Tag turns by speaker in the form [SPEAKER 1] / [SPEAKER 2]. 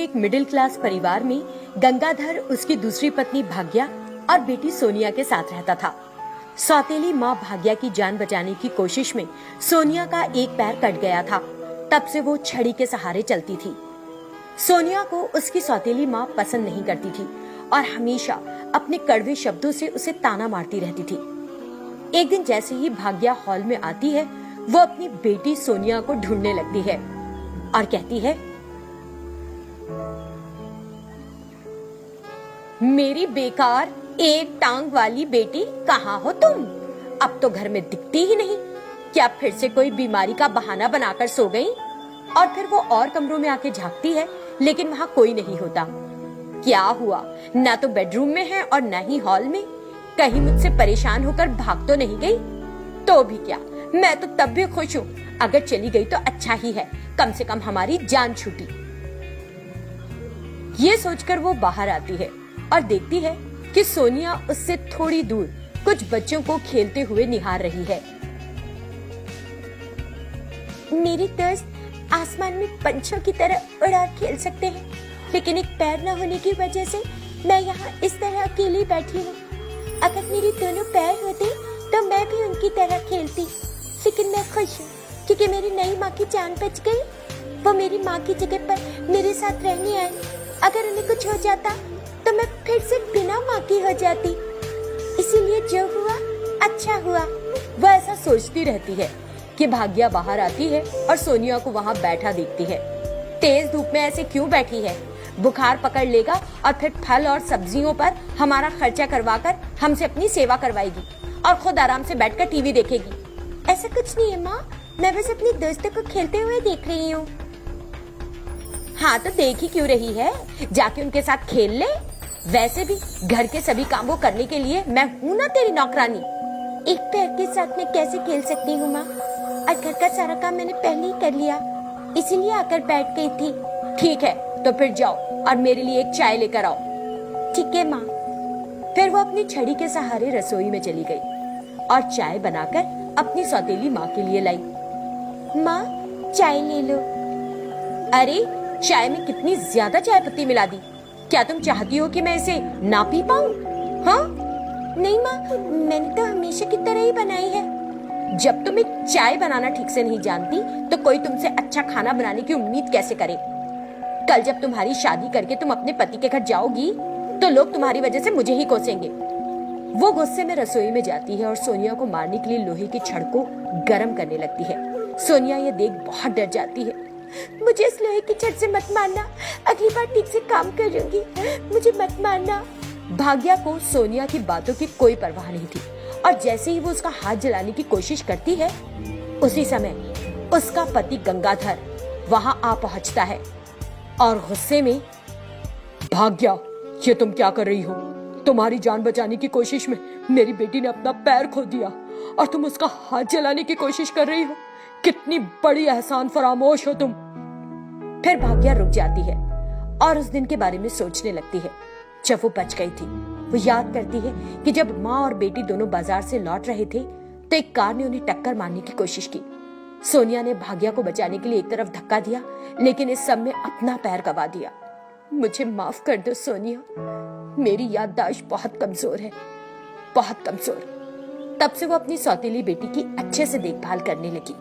[SPEAKER 1] एक middle class परिवार में गंगाधर उसकी दूसरी पत्नी भाग्या और बेटी सोनिया के साथ रहता था। सौतेली माँ भाग्या की जान बचाने की कोशिश में सोनिया का एक पैर कट गया था। तब से वो छड़ी के सहारे चलती थी। सोनिया को उसकी सौतेली माँ पसंद नहीं करती थी और हमेशा अपने कड़वे शब्दों से उसे ताना मारती रहती थी। एक दिन जैसे ही भाग्या हॉल में आती है, वो अपनी बेटी सोनिया को ढूंढने लगती है और कहती है, मेरी बेकार एक टांग वाली बेटी, कहाँ हो तुम? अब तो घर में दिखती ही नहीं। क्या फिर से कोई बीमारी का बहाना बनाकर सो गई? और फिर वो और कमरों में आके झांकती है, लेकिन वहाँ कोई नहीं होता। क्या हुआ? ना तो बेडरूम में है और ना ही हॉल में। कहीं मुझसे परेशान होकर भाग तो नहीं गई? तो भी क्या, मैं तो तब भी खुश हूँ। अगर चली गई तो अच्छा ही है, कम से कम हमारी जान छूटी। ये सोचकर वो बाहर आती है और देखती है कि सोनिया उससे थोड़ी दूर कुछ बच्चों को खेलते हुए निहार रही है। मेरी दोस्त आसमान में पंछियों की तरह उड़ा खेल सकते हैं, लेकिन एक पैर न होने की वजह से मैं यहाँ इस तरह अकेली बैठी हूँ। अगर मेरे दोनों पैर होते तो मैं भी उनकी तरह खेलती, लेकिन मैं खुश हूँ क्योंकि मेरी नई माँ की जान बच गई। वो मेरी माँ की जगह पर मेरे साथ रहने आई। अगर उन्हें कुछ हो जाता तो मैं फिर से बिना माँ की हो जाती। इसीलिए जो हुआ अच्छा हुआ। वह ऐसा सोचती रहती है कि भाग्या बाहर आती है और सोनिया को वहाँ बैठा देखती है। तेज धूप में ऐसे क्यों बैठी है? बुखार पकड़ लेगा और फिर फल और सब्जियों पर हमारा खर्चा करवाकर हमसे अपनी सेवा करवाएगी और खुद आराम से बैठकर टीवी देखेगी। ऐसा कुछ नहीं है माँ, मैं बस अपनी दोस्तों को खेलते हुए देख रही हूँ। हाँ तो देख ही क्यों रही है? जाके उनके साथ खेल ले। वैसे भी घर के सभी काम वो करने के लिए मैं हूँ ना तेरी नौकरानी। एक पैर के साथ मैं कैसे खेल सकती हूँ माँ? और घर का सारा काम मैंने पहले ही कर लिया, इसीलिए आकर बैठ गई थी। ठीक है, तो फिर जाओ और मेरे लिए एक चाय लेकर आओ। ठीक है माँ। फिर वो अपनी छड़ी के सहारे रसोई में चली गई और चाय बनाकर अपनी सौतेली माँ के लिए लाई। माँ चाय ले लो। अरे चाय में कितनी ज्यादा चाय पत्ती मिला दी। क्या तुम चाहती हो कि मैं इसे ना पी पाऊं? हाँ? नहीं माँ, मैंने तो हमेशा की तरह ही बनाई है। जब तुम एक चाय बनाना ठीक से नहीं जानती तो कोई तुमसे अच्छा खाना बनाने की उम्मीद कैसे करे? कल जब तुम्हारी शादी करके तुम अपने पति के घर जाओगी तो लोग तुम्हारी वजह से मुझे ही कोसेंगे। वो गुस्से में रसोई में जाती है और सोनिया को मारने के लिए लोहे की छड़ को गर्म करने लगती है। सोनिया ये देख बहुत डर जाती है। मुझे इस लोहे की छड़ से मत मारना, अगली बार ठीक से काम करूंगी, मुझे मत मारना। भाग्या को सोनिया की बातों की कोई परवाह नहीं थी और जैसे ही वो उसका हाथ जलाने की कोशिश करती है, उसी समय उसका पति गंगाधर वहां आ पहुंचता है और गुस्से में, भाग्या ये तुम क्या कर रही हो? तुम्हारी जान बचाने की कोशिश में मेरी बेटी ने अपना पैर खो दिया और तुम उसका हाथ जलाने की कोशिश कर रही हो। कितनी बड़ी एहसान फरामोश हो तुम। फिर भाग्या रुक जाती है और उस दिन के बारे में सोचने लगती है जब वो बच गई थी। वो याद करती है कि जब माँ और बेटी दोनों बाजार से लौट रहे थे तो एक कार ने उन्हें टक्कर मारने की कोशिश की। सोनिया ने भाग्या को बचाने के लिए एक तरफ धक्का दिया, लेकिन इस सब में अपना पैर गवा दिया। मुझे माफ कर दो सोनिया, मेरी याददाश्त बहुत कमजोर है, बहुत कमजोर। तब से वो अपनी सौतेली बेटी की अच्छे से देखभाल करने लगी।